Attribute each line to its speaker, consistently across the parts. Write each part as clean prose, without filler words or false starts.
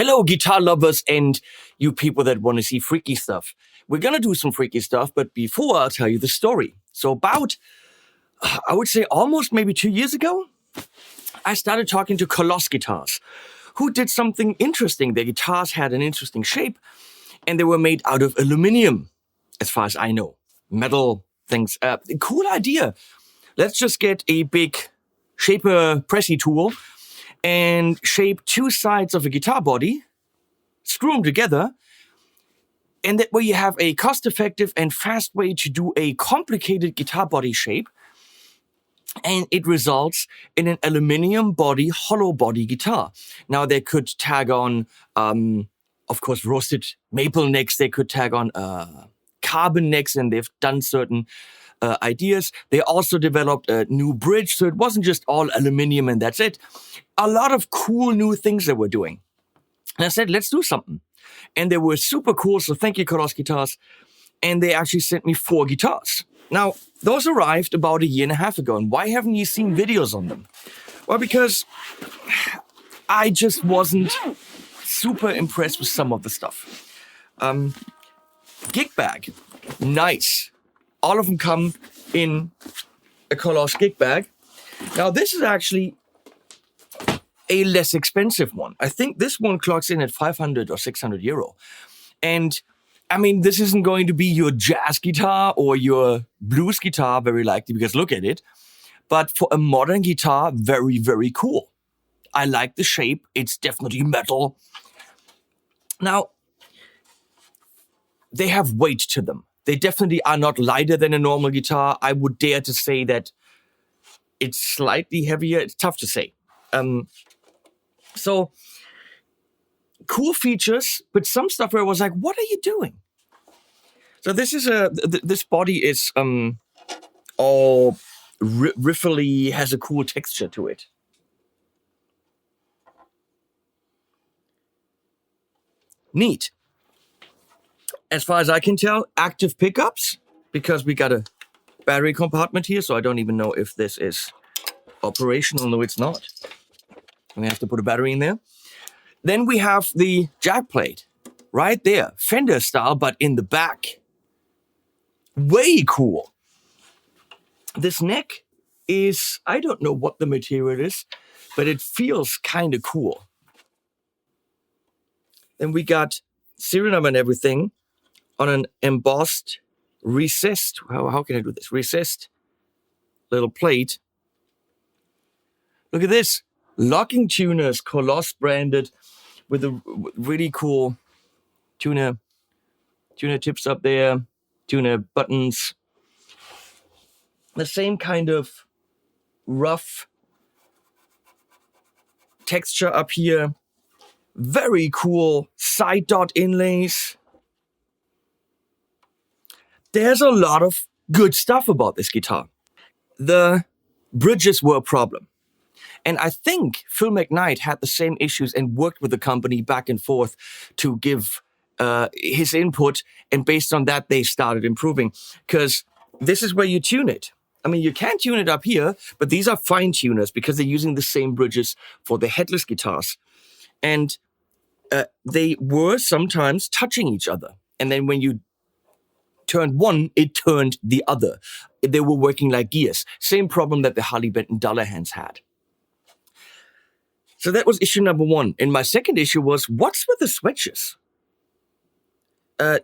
Speaker 1: Hello, guitar lovers and you people that want to see freaky stuff. We're going to do some freaky stuff, but before I'll tell you the story. So about, I would say almost maybe 2 years ago, I started talking to Koloss guitars, who did something interesting. Their guitars had an interesting shape, and they were made out of aluminum, as far as I know. Metal things. Cool idea. Let's just get a big shaper pressy tool and shape two sides of a guitar body, screw them together, and that way you have a cost-effective and fast way to do a complicated guitar body shape, and it results in an aluminum body, hollow body guitar. Now they could tag on, of course, roasted maple necks. They could tag on carbon necks, and they've done certain ideas. They also developed a new bridge, so it wasn't just all aluminum and that's it. A lot of cool new things they were doing. And I said, let's do something. And they were super cool, so thank you, Koloss Guitars. And they actually sent me 4 guitars. Now, those arrived about 1.5 years ago, and why haven't you seen videos on them? Well, because I just wasn't super impressed with some of the stuff. Gig bag, nice. All of them come in a Koloss gig bag. Now, this is actually a less expensive one. I think this one clocks in at 500 or 600 euro. And I mean, this isn't going to be your jazz guitar or your blues guitar, very likely, because look at it. But for a modern guitar, very, very cool. I like the shape. It's definitely metal. Now, they have weight to them. They definitely are not lighter than a normal guitar. I would dare to say that it's slightly heavier. It's tough to say. So, cool features, but some stuff where I was like, what are you doing? So this is this body is all riffly, has a cool texture to it. Neat. As far as I can tell, active pickups, because we got a battery compartment here, so I don't even know if this is operational. No, it's not. We have to put a battery in there. Then we have the jack plate right there, Fender style, but in the back. Way cool. This neck is, I don't know what the material is, but it feels kind of cool. Then we got serial number and everything on an embossed, recessed, how can I do this? Recessed little plate. Look at this. Locking tuners, Koloss branded, with a really cool tuner tips up there, tuner buttons. The same kind of rough texture up here. Very cool side dot inlays. There's a lot of good stuff about this guitar. The bridges were a problem. And I think Phil McKnight had the same issues and worked with the company back and forth to give his input. And based on that, they started improving. Because this is where you tune it. I mean, you can tune it up here, but these are fine tuners because they're using the same bridges for the headless guitars. And they were sometimes touching each other. And then when you turned one, it turned the other. They were working like gears. Same problem that the Harley Benton Dullahans had. So that was issue number 1. And my second issue was, what's with the switches?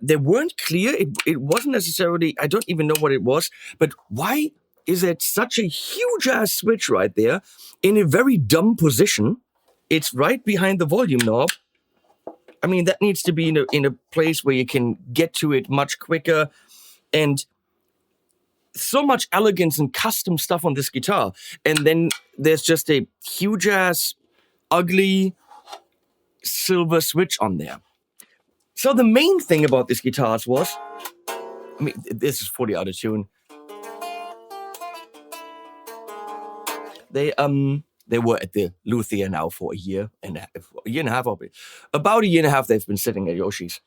Speaker 1: They weren't clear. It wasn't necessarily, I don't even know what it was, but why is it such a huge ass switch right there in a very dumb position? It's right behind the volume knob. I mean, that needs to be in a place where you can get to it much quicker. And so much elegance and custom stuff on this guitar. And then there's just a huge ass, ugly silver switch on there. So the main thing about this guitar was, I mean, this is fully out of tune. They were at the luthier now for a year and a half. About a year and a half they've been sitting at Yoshi's.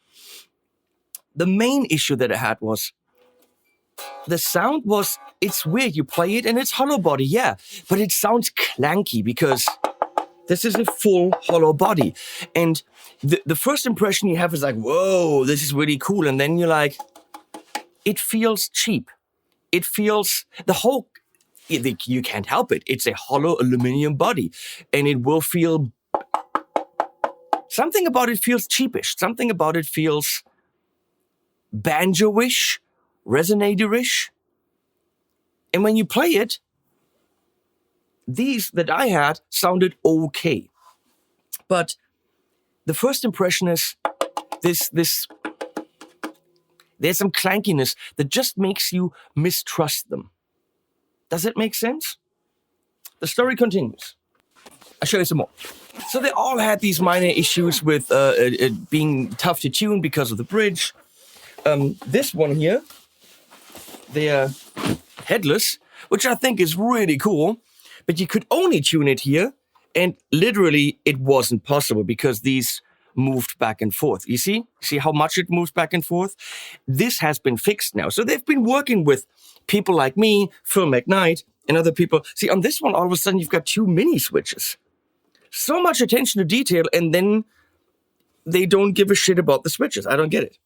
Speaker 1: The main issue that I had was the sound was, it's weird. You play it and it's hollow body, yeah, but it sounds clanky because This is a full hollow body. And the first impression you have is like, whoa, this is really cool. And then you're like, it feels cheap. It feels, you can't help it. It's a hollow aluminum body. And it will feel, something about it feels cheapish. Something about it feels banjo-ish, resonator-ish. And when you play it, these that I had sounded okay. But the first impression is there's some clankiness that just makes you mistrust them. Does it make sense? The story continues. I'll show you some more. So they all had these minor issues with it being tough to tune because of the bridge. This one here, they're headless, which I think is really cool. But you could only tune it here, and literally it wasn't possible because these moved back and forth. You see? See how much it moves back and forth? This has been fixed now. So they've been working with people like me, Phil McKnight, and other people. See, on this one, all of a sudden, you've got 2 mini switches. So much attention to detail, and then they don't give a shit about the switches. I don't get it.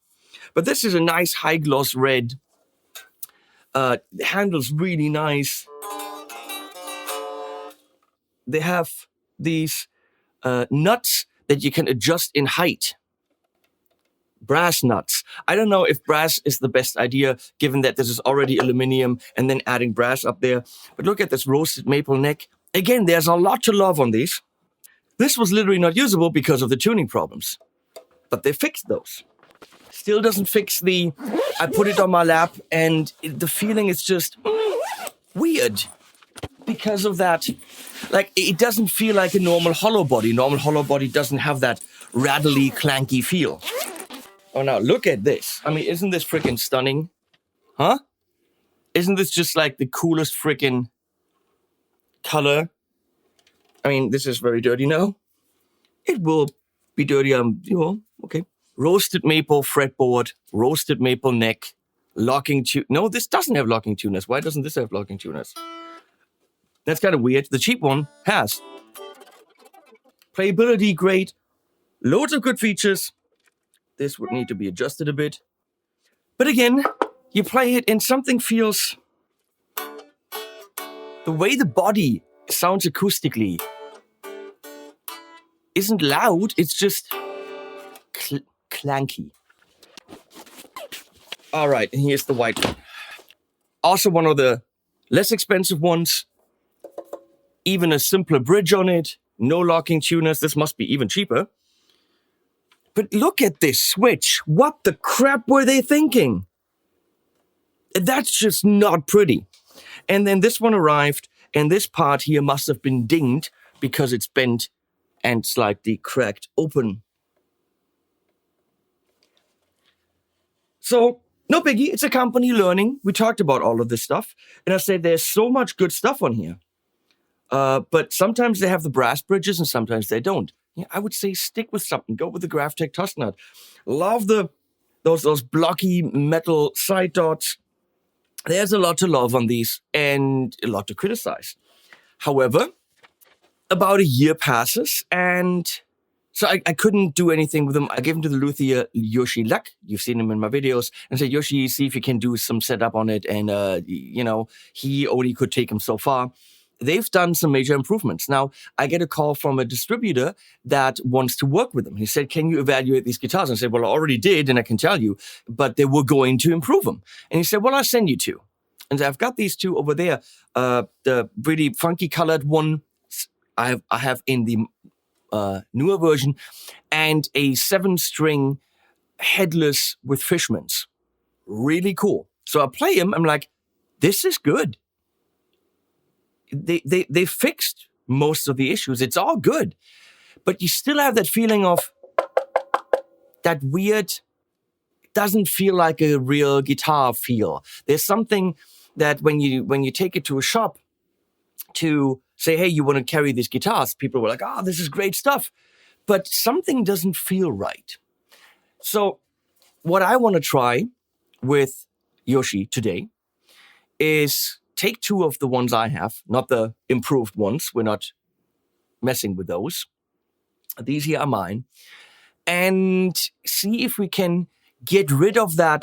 Speaker 1: But this is a nice high gloss red. Handles really nice. They have these nuts that you can adjust in height. Brass nuts. I don't know if brass is the best idea, given that this is already aluminum and then adding brass up there. But look at this roasted maple neck. Again, there's a lot to love on these. This was literally not usable because of the tuning problems. But they fixed those. Still doesn't fix the, I put it on my lap and the feeling is just weird. Because of that, like, it doesn't feel like a normal hollow body. Normal hollow body doesn't have that rattly, clanky feel. Oh, now, look at this. I mean, isn't this freaking stunning? Huh? Isn't this just like the coolest freaking color? I mean, this is very dirty now. It will be dirty, okay. Roasted maple fretboard, roasted maple neck, locking tune. No, this doesn't have locking tuners. Why doesn't this have locking tuners? That's kind of weird. The cheap one has. Playability, great. Loads of good features. This would need to be adjusted a bit. But again, you play it and something feels... The way the body sounds acoustically isn't loud, it's just clanky. All right, and here's the white one. Also one of the less expensive ones. Even a simpler bridge on it. No locking tuners. This must be even cheaper. But look at this switch. What the crap were they thinking? That's just not pretty. And then this one arrived, and this part here must have been dinged because it's bent and slightly cracked open. So, no biggie. It's a company learning. We talked about all of this stuff. And I said there's so much good stuff on here. But sometimes they have the brass bridges and sometimes they don't. Yeah, I would say stick with something. Go with the Graphtec Tusk Nut. Love those blocky metal side dots. There's a lot to love on these and a lot to criticize. However, about a year passes and so I couldn't do anything with them. I gave them to the luthier Jozsi Lak. You've seen him in my videos. And said, Jozsi, see if you can do some setup on it. And, he only could take him so far. They've done some major improvements. Now, I get a call from a distributor that wants to work with them. He said, can you evaluate these guitars? And I said, well, I already did, and I can tell you, but they were going to improve them. And he said, well, I'll send you 2. And I've got these 2 over there. The really funky colored one I have in the newer version, and a 7-string headless with fishmans. Really cool. So I play him. I'm like, this is good. They fixed most of the issues. It's all good. But you still have that feeling of that weird, doesn't feel like a real guitar feel. There's something that when you take it to a shop to say, hey, you want to carry these guitars, people were like, this is great stuff. But something doesn't feel right. So what I want to try with Jozsi today is take 2 of the ones I have, not the improved ones. We're not messing with those. These here are mine. And see if we can get rid of that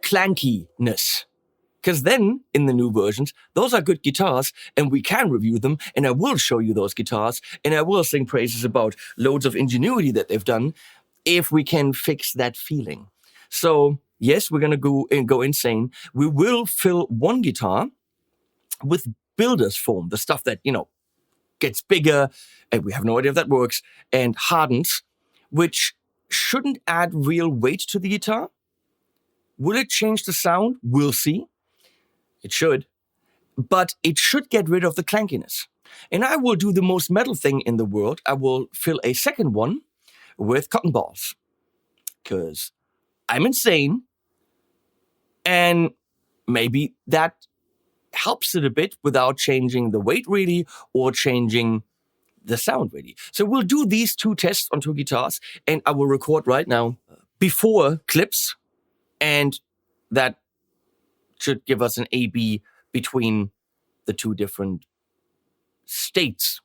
Speaker 1: clankiness. Because then, in the new versions, those are good guitars, and we can review them, and I will show you those guitars, and I will sing praises about loads of ingenuity that they've done, if we can fix that feeling. So, yes, we're going to go insane. We will fill one guitar with builder's foam, the stuff that, gets bigger, and we have no idea if that works, and hardens, which shouldn't add real weight to the guitar. Will it change the sound? We'll see. It should. But it should get rid of the clankiness. And I will do the most metal thing in the world. I will fill a second one with cotton balls. Because I'm insane. And maybe that helps it a bit without changing the weight really or changing the sound really. So we'll do these two tests on two guitars, and I will record right now before clips, and that should give us an A/B between the two different states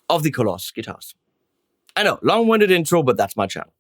Speaker 1: of the Koloss guitars. I know, long-winded intro, but that's my channel.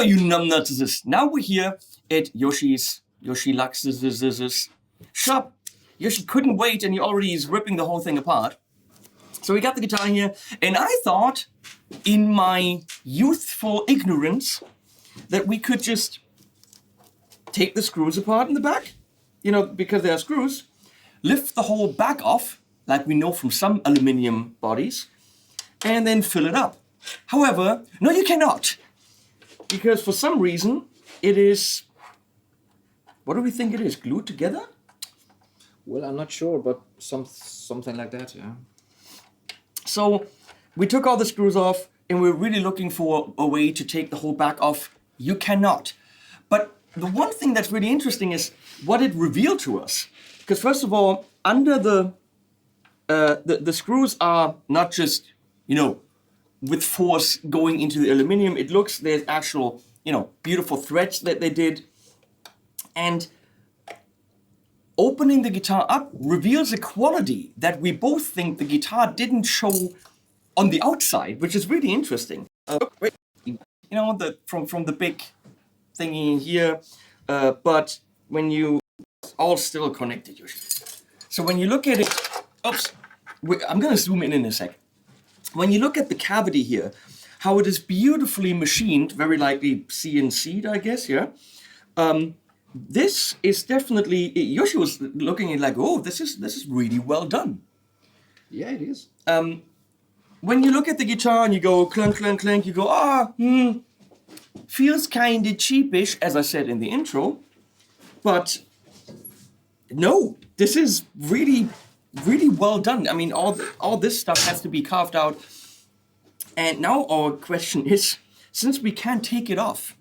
Speaker 1: You numbnuts. Now we're here at Jozsi Lak's shop. Yoshi couldn't wait, and he already is ripping the whole thing apart. So we got the guitar here, and I thought, in my youthful ignorance, that we could just take the screws apart in the back, because they are screws, lift the whole back off, like we know from some aluminium bodies, and then fill it up. However, no, you cannot. Because for some reason, it is, what do we think it is, glued together?
Speaker 2: Well, I'm not sure, but something like that, yeah.
Speaker 1: So we took all the screws off, and we're really looking for a way to take the whole back off, you cannot. But the one thing that's really interesting is what it revealed to us. Because first of all, under the screws are not just, with force going into the aluminum. It looks, there's actual, beautiful threads that they did. And opening the guitar up reveals a quality that we both think the guitar didn't show on the outside, which is really interesting. From the big thingy here, but when you, all still connected usually. So when you look at it, I'm gonna zoom in a sec. When you look at the cavity here, how it is beautifully machined, very likely CNC'd, I guess, yeah? This is definitely, Yoshi was looking at it like, oh, this is really well done.
Speaker 2: Yeah, it is.
Speaker 1: When you look at the guitar and you go clunk, clunk, clunk, you go, feels kinda cheapish, as I said in the intro, but no, this is really, really well done. I mean, all this stuff has to be carved out. And now our question is, since we can't take it off,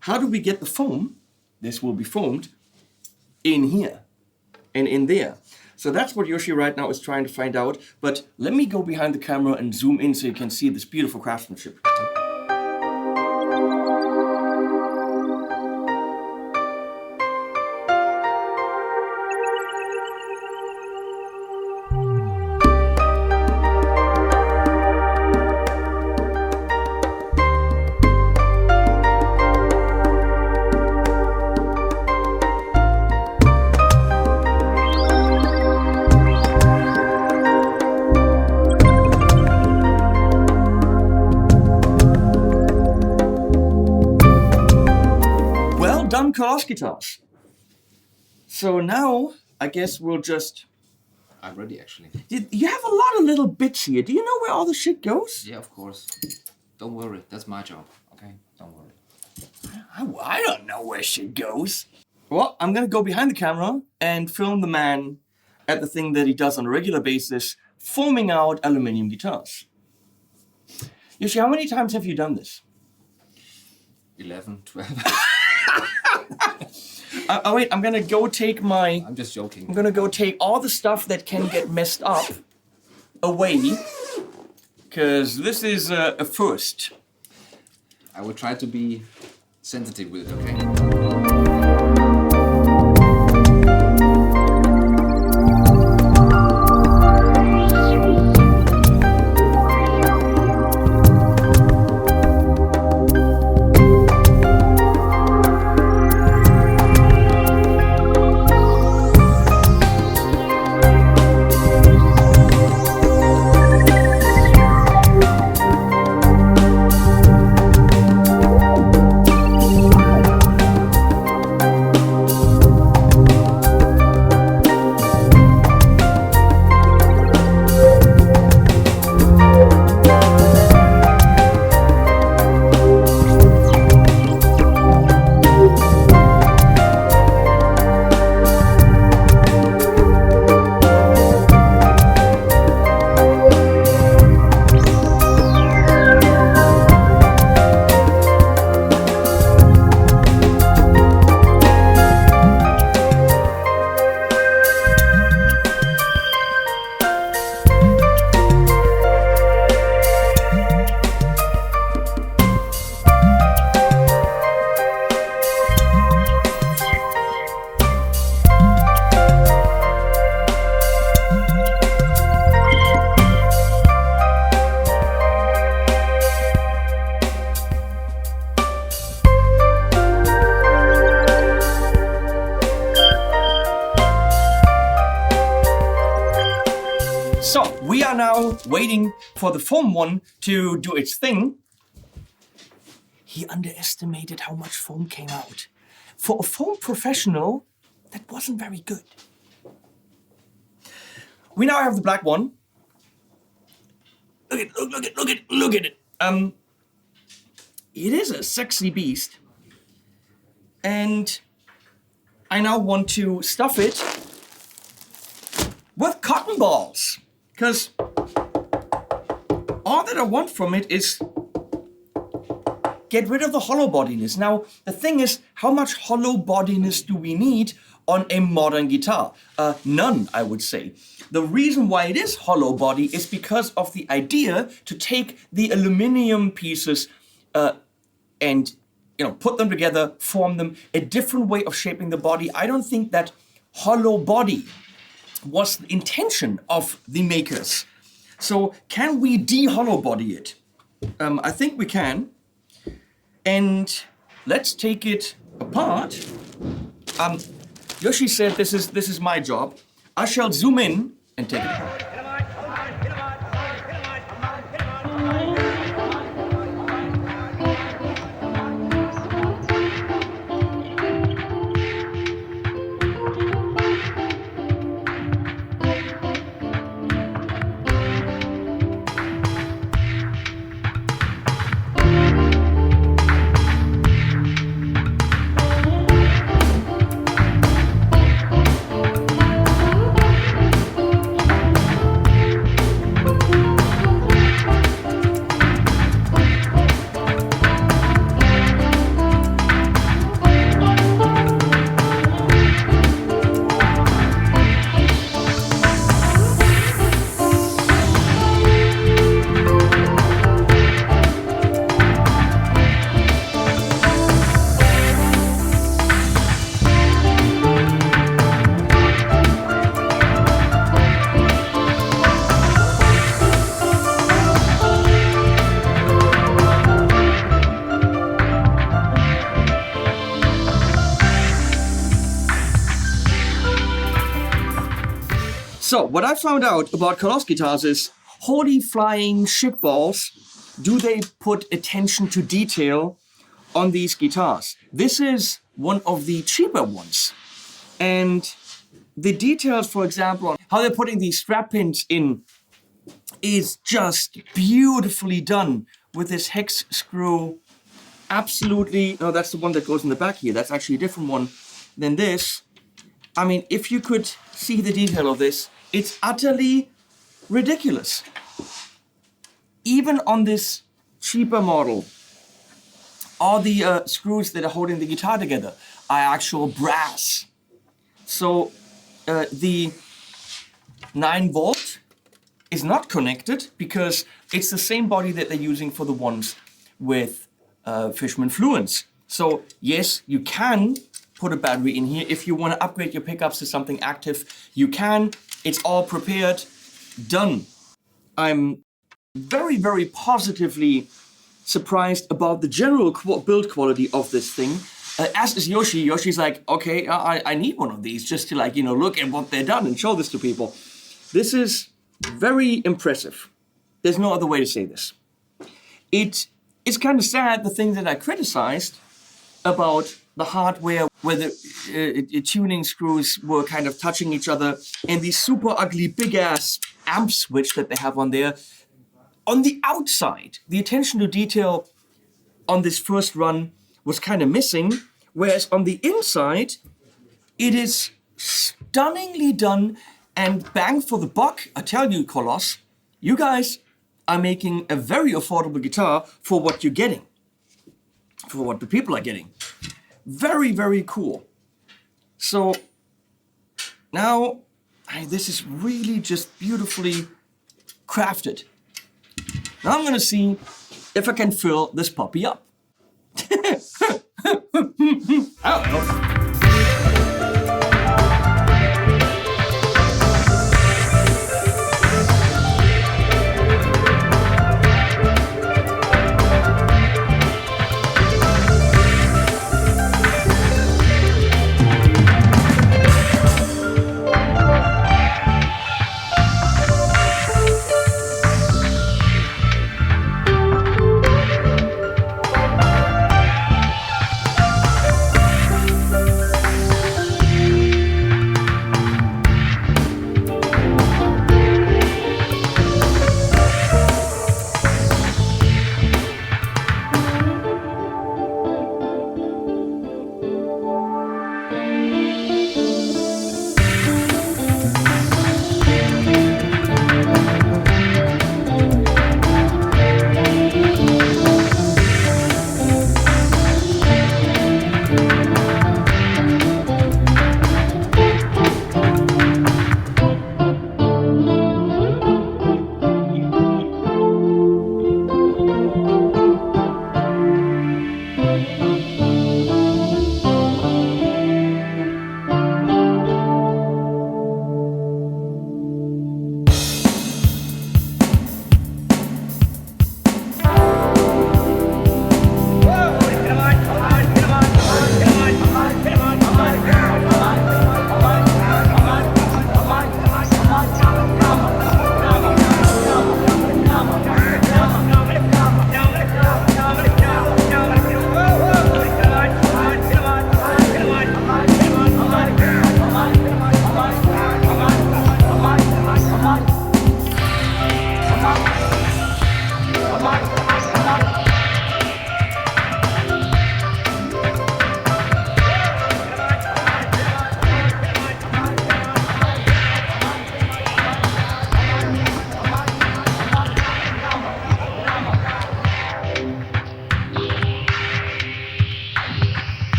Speaker 1: how do we get the foam, this will be foamed, in here and in there? So that's what Yoshi right now is trying to find out. But let me go behind the camera and zoom in so you can see this beautiful craftsmanship. Koloss guitars. So now, I guess we'll just...
Speaker 2: I'm ready, actually.
Speaker 1: You have a lot of little bits here. Do you know where all the shit goes?
Speaker 2: Yeah, of course. Don't worry, that's my job, okay? Don't worry.
Speaker 1: I don't know where shit goes. Well, I'm gonna go behind the camera and film the man at the thing that he does on a regular basis, foaming out aluminium guitars. Yoshi, how many times have you done this?
Speaker 2: 11, 12.
Speaker 1: Wait, I'm gonna go take
Speaker 2: I'm just joking.
Speaker 1: I'm gonna go take all the stuff that can get messed up away, because this is a first.
Speaker 2: I will try to be sensitive with it, okay? So, we are now waiting for the foam one to do its thing. He underestimated how much foam came out. For a foam professional, that wasn't very good. We now have the black one. Look at it. It is a sexy beast. And I now want to stuff it with cotton balls. Because all that I want from it is get rid of the hollow bodiness. Now, the thing is, how much hollow bodiness do we need on a modern guitar? None, I would say. The reason why it is hollow body is because of the idea to take the aluminum pieces and put them together, form them, a different way of shaping the body. I don't think that hollow body was the intention of the makers. So can we de-hollow body it? I think we can. And let's take it apart. Jozsi said this is my job. I shall zoom in and take it apart. So, what I found out about Koloss guitars is, holy flying shitballs, do they put attention to detail on these guitars. This is one of the cheaper ones. And the details, for example, on how they're putting these strap pins in is just beautifully done with this hex screw. Absolutely, no, that's the one that goes in the back here. That's actually a different one than this. I mean, if you could see the detail of this, it's utterly ridiculous. Even on this cheaper model, all the screws that are holding the guitar together are actual brass. So the 9-volt is not connected because it's the same body that they're using for the ones with Fishman Fluence. So yes, you can put a battery in here. If you want to upgrade your pickups to something active, you can. It's all prepared, done. I'm very, very positively surprised about the general build quality of this thing. As is Jozsi. Jozsi's like, okay, I need one of these just to look at what they've done and show this to people. This is very impressive. There's no other way to say this. It's kind of sad, the thing that I criticized about the hardware, where the tuning screws were kind of touching each other, and the super ugly big ass amp switch that they have on there. On the outside, the attention to detail on this first run was kind of missing, whereas on the inside, it is stunningly done and bang for the buck. I tell you, Koloss, you guys are making a very affordable guitar for what you're getting, for what the people are getting. Very, very cool. So now, this is really just beautifully crafted. Now I'm gonna see if I can fill this puppy up. Oh.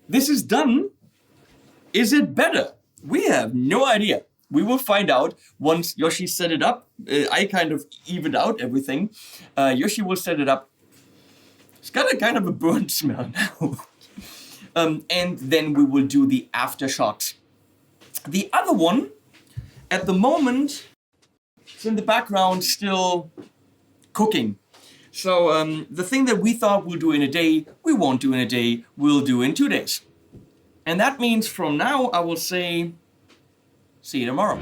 Speaker 2: this is done, is it better? We have no idea. We will find out once Yoshi set it up. I kind of evened out everything. Yoshi will set it up. It's got a kind of a burnt smell now. And then we will do the aftershocks. The other one, at the moment, it's in the background still cooking. So the thing that we thought we'll do in a day, we won't do in a day, we'll do in 2 days. And that means from now, I will say, see you tomorrow.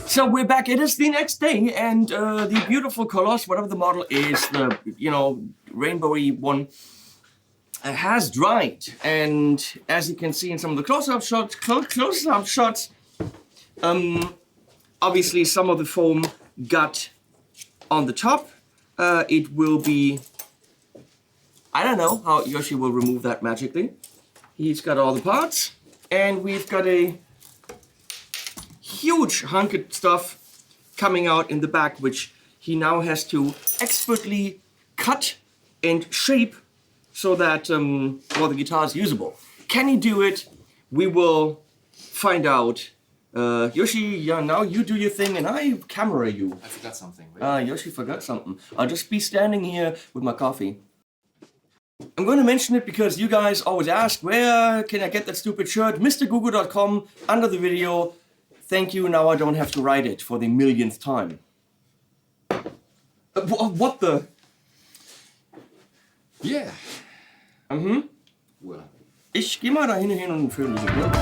Speaker 2: So we're back. It is the next day, and the beautiful Koloss, whatever the model is, the rainbowy one, has dried. And as you can see in some of the close-up shots, obviously some of the foam got on the top. It will be, I don't know how Yoshi will remove that magically. He's got all the parts, and we've got a huge hunk of stuff coming out in the back, which he now has to expertly cut and shape so that the guitar is usable. Can he do it? We will find out. Yoshi, now you do your thing and I camera you.
Speaker 3: I forgot something. Wait.
Speaker 2: Yoshi forgot something. I'll just be standing here with my coffee. I'm going to mention it because you guys always ask, where can I get that stupid shirt? MrGoogle.com, under the video. Thank you, now I don't have to write it for the millionth time. What the?
Speaker 3: Yeah. Well.
Speaker 2: Ich geh mal da hin und fülle diese Glocke.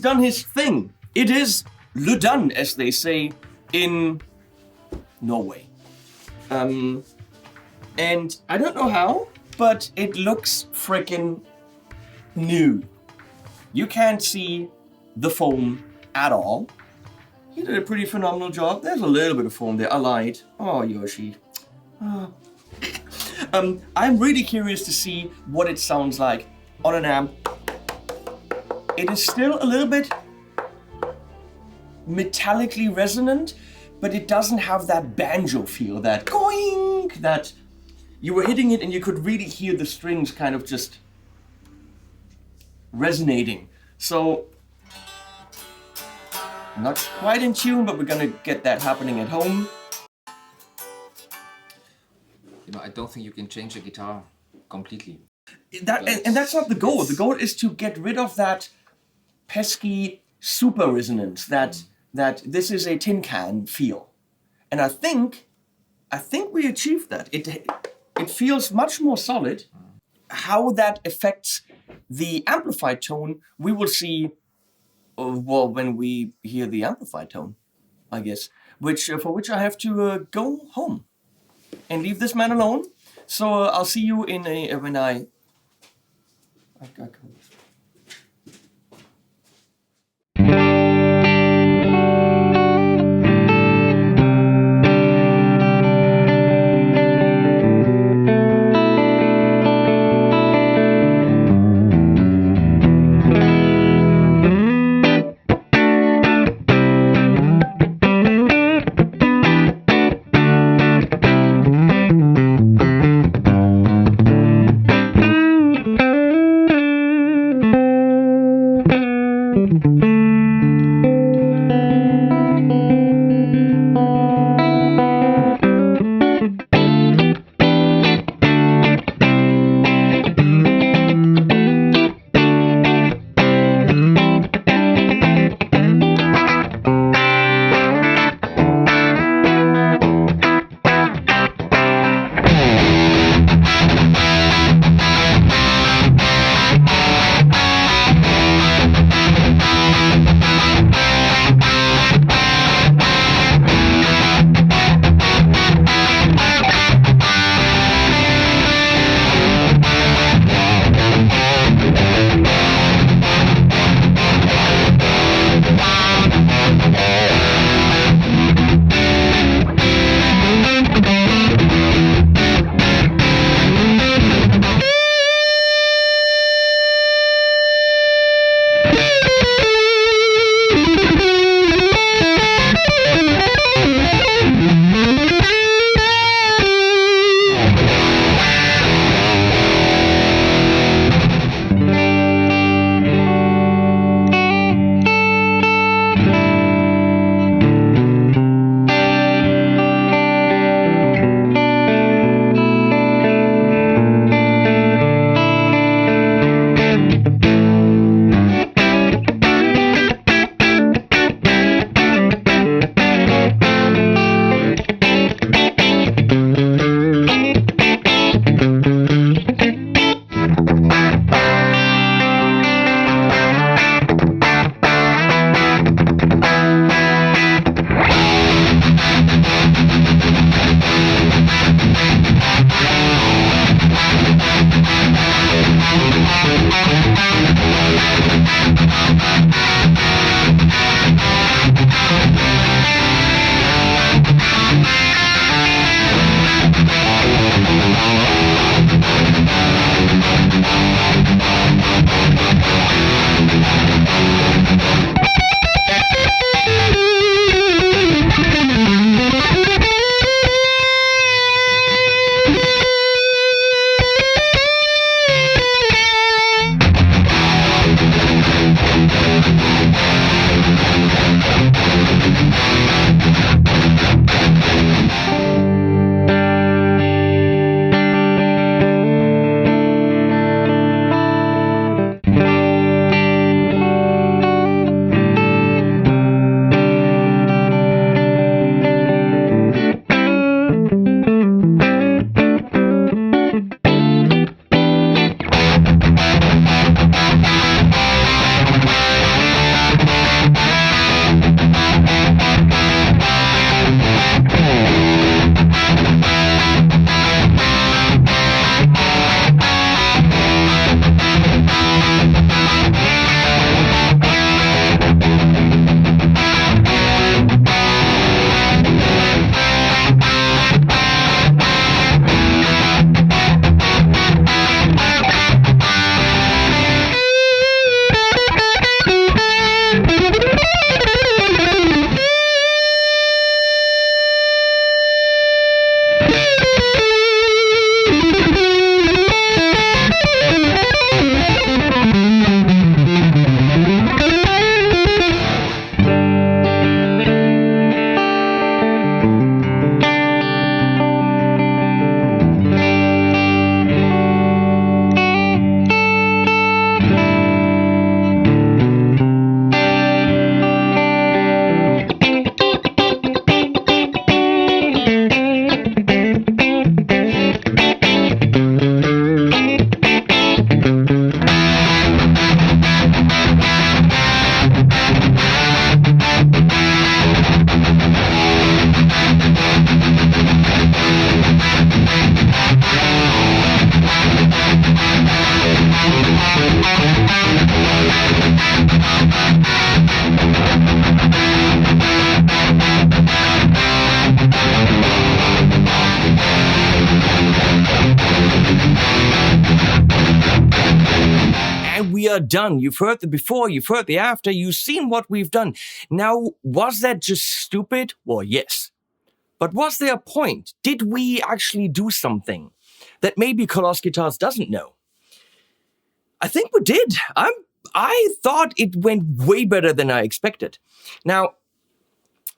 Speaker 2: he's done his thing. It is le done, as they say in Norway. And I don't know how, but it looks freaking new. You can't see the foam at all. He did a pretty phenomenal job. There's a little bit of foam there. I lied. Oh, Yoshi. Oh. I'm really curious to see what it sounds like on an amp. It is still a little bit metallically resonant, but it doesn't have that banjo feel, that goink, that you were hitting it and you could really hear the strings kind of just resonating. So, not quite in tune, but we're gonna get that happening at home.
Speaker 3: You know, I don't think you can change a guitar completely.
Speaker 2: And that's not the goal. The goal is to get rid of that pesky super resonance, that this is a tin can feel. And I think we achieved that. It feels much more solid. How that affects the amplified tone, we will see, well, when we hear the amplified tone, I guess, for which I have to go home and leave this man alone. So I'll see you in when I
Speaker 1: are done. You've heard the before, you've heard the after, you've seen what we've done. Now, was that just stupid? Well, yes. But was there a point? Did we actually do something that maybe Koloss Guitars doesn't know? I think we did. I thought it went way better than I expected. Now,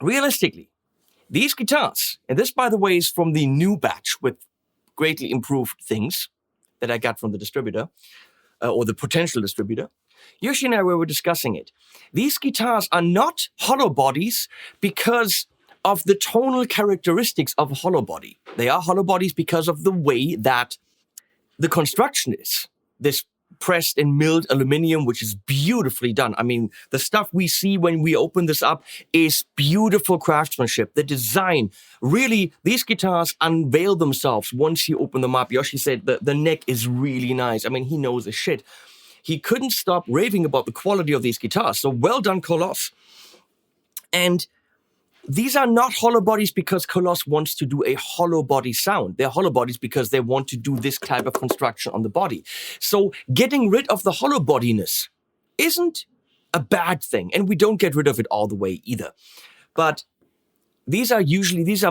Speaker 1: realistically, these guitars, and this, by the way, is from the new batch with greatly improved things that I got from the distributor, or the potential distributor. Jozsi and I were discussing it. These guitars are not hollow bodies because of the tonal characteristics of a hollow body. They are hollow bodies because of the way that the construction is. This pressed and milled aluminum, which is beautifully done. I mean, the stuff we see when we open this up is beautiful craftsmanship. The design, really, these guitars unveil themselves once you open them up. Jozsi said the neck is really nice. I mean, he knows his shit. He couldn't stop raving about the quality of these guitars. So well done, Koloss. And these are not hollow bodies because Koloss wants to do a hollow body sound. They're hollow bodies because they want to do this type of construction on the body. So getting rid of the hollow bodiness isn't a bad thing. And we don't get rid of it all the way either. But these are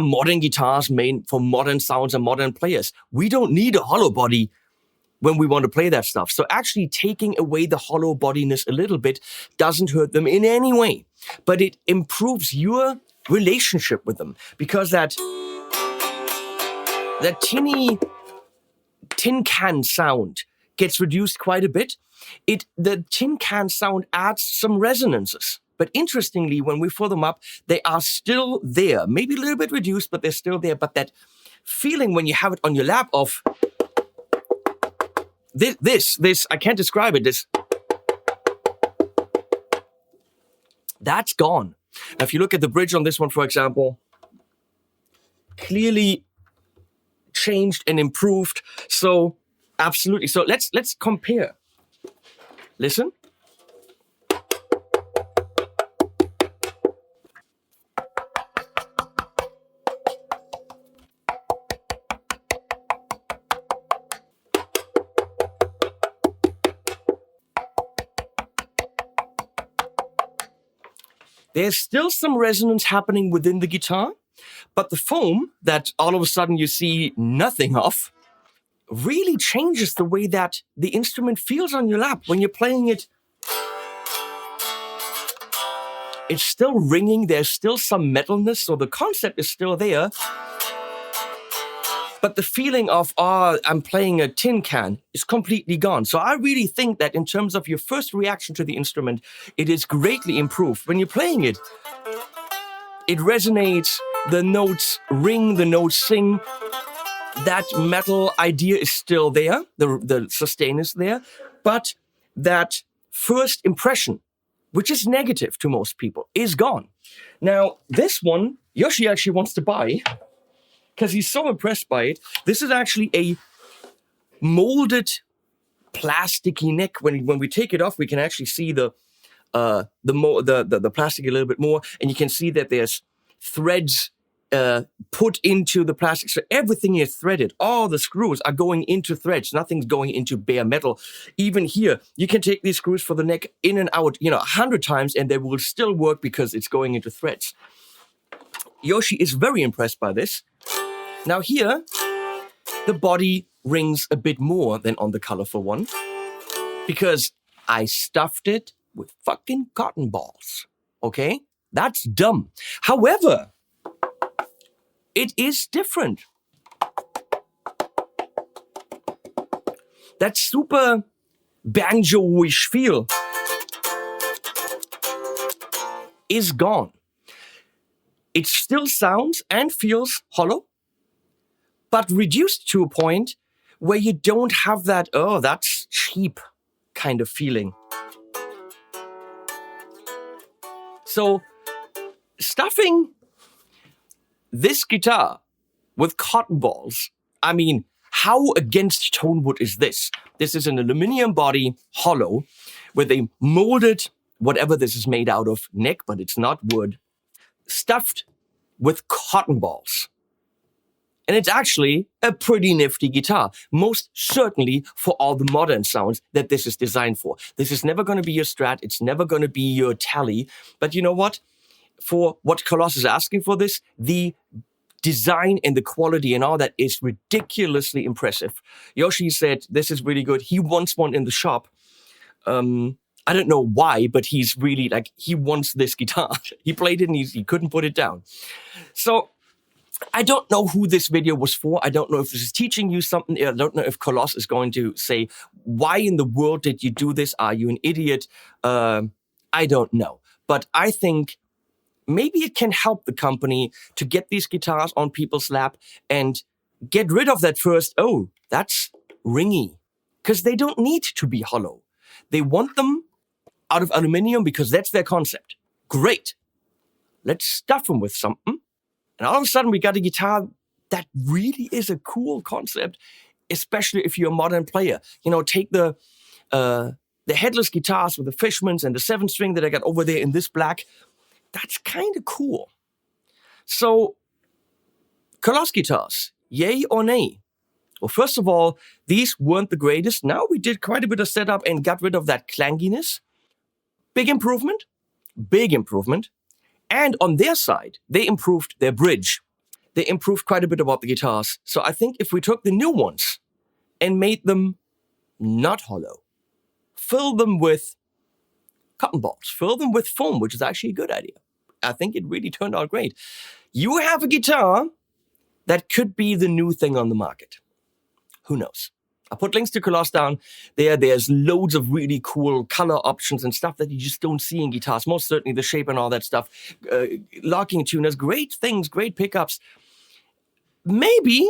Speaker 1: modern guitars made for modern sounds and modern players. We don't need a hollow body when we want to play that stuff. So actually taking away the hollow bodiness a little bit doesn't hurt them in any way. But it improves your relationship with them, because that tinny tin can sound gets reduced quite a bit. The tin can sound adds some resonances. But interestingly, when we fill them up, they are still there. Maybe a little bit reduced, but they're still there. But that feeling when you have it on your lap of this, I can't describe it, that's gone. Now, if you look at the bridge on this one, for example, clearly changed and improved. So, absolutely. So let's compare. Listen. There's still some resonance happening within the guitar, but the foam that all of a sudden you see nothing of really changes the way that the instrument feels on your lap. When you're playing it, it's still ringing, there's still some metalness, so the concept is still there. But the feeling of, I'm playing a tin can is completely gone. So I really think that in terms of your first reaction to the instrument, it is greatly improved. When you're playing it, it resonates, the notes ring, the notes sing. That metal idea is still there, the sustain is there, but that first impression, which is negative to most people, is gone. Now, this one, Jozsi actually wants to buy, because he's so impressed by it. This is actually a molded plasticky neck. When we take it off, we can actually see the plastic a little bit more, and you can see that there's threads put into the plastic. So everything is threaded. All the screws are going into threads. Nothing's going into bare metal. Even here, you can take these screws for the neck in and out, 100 times, and they will still work because it's going into threads. Jozsi is very impressed by this. Now here, the body rings a bit more than on the colorful one because I stuffed it with fucking cotton balls. Okay? That's dumb. However, it is different. That super banjo-ish feel is gone. It still sounds and feels hollow, but reduced to a point where you don't have that, that's cheap kind of feeling. So, stuffing this guitar with cotton balls, I mean, how against tone wood is this? This is an aluminum body, hollow, with a molded, whatever this is made out of, neck, but it's not wood, stuffed with cotton balls. And it's actually a pretty nifty guitar, most certainly for all the modern sounds that this is designed for. This is never going to be your Strat. It's never going to be your Tele. But you know what? For what Koloss is asking for this, the design and the quality and all that is ridiculously impressive. Jozsi said, this is really good. He wants one in the shop. I don't know why, but he's really he wants this guitar. He played it and he couldn't put it down. So I don't know who this video was for. I don't know if this is teaching you something. I don't know if Koloss is going to say, why in the world did you do this? Are you an idiot? I don't know. But I think maybe it can help the company to get these guitars on people's lap and get rid of that first, oh, that's ringy. Because they don't need to be hollow. They want them out of aluminium because that's their concept. Great. Let's stuff them with something. And all of a sudden we got a guitar that really is a cool concept, especially if you're a modern player. You know, take the headless guitars with the Fishmans and the 7-string that I got over there in this black. That's kind of cool. So, Koloss guitars, yay or nay? Well, first of all, these weren't the greatest. Now we did quite a bit of setup and got rid of that clanginess. Big improvement. Big improvement. And on their side, they improved their bridge. They improved quite a bit about the guitars. So I think if we took the new ones and made them not hollow, fill them with cotton balls, fill them with foam, which is actually a good idea. I think it really turned out great. You have a guitar that could be the new thing on the market. Who knows? I'll put links to Koloss down there. There's loads of really cool color options and stuff that you just don't see in guitars. Most certainly the shape and all that stuff. Locking tuners, great things, great pickups. Maybe,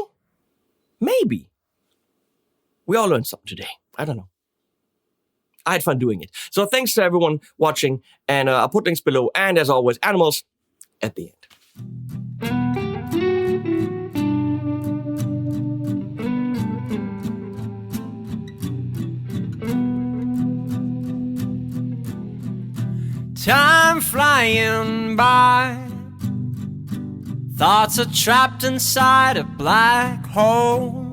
Speaker 1: we all learned something today. I don't know. I had fun doing it. So thanks to everyone watching, and I'll put links below. And as always, animals at the end.
Speaker 4: Time flying by, thoughts are trapped inside a black hole.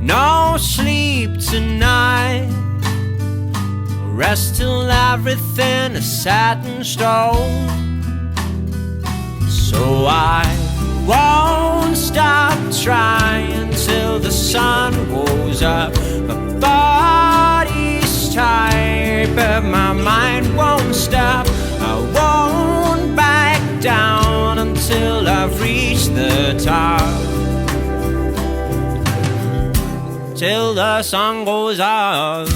Speaker 4: No sleep tonight, rest till everything is set in stone. So I won't stop trying till the sun goes up. My body's tired, but my mind won't stop. I won't back down until I've reached the top. Till the sun goes up.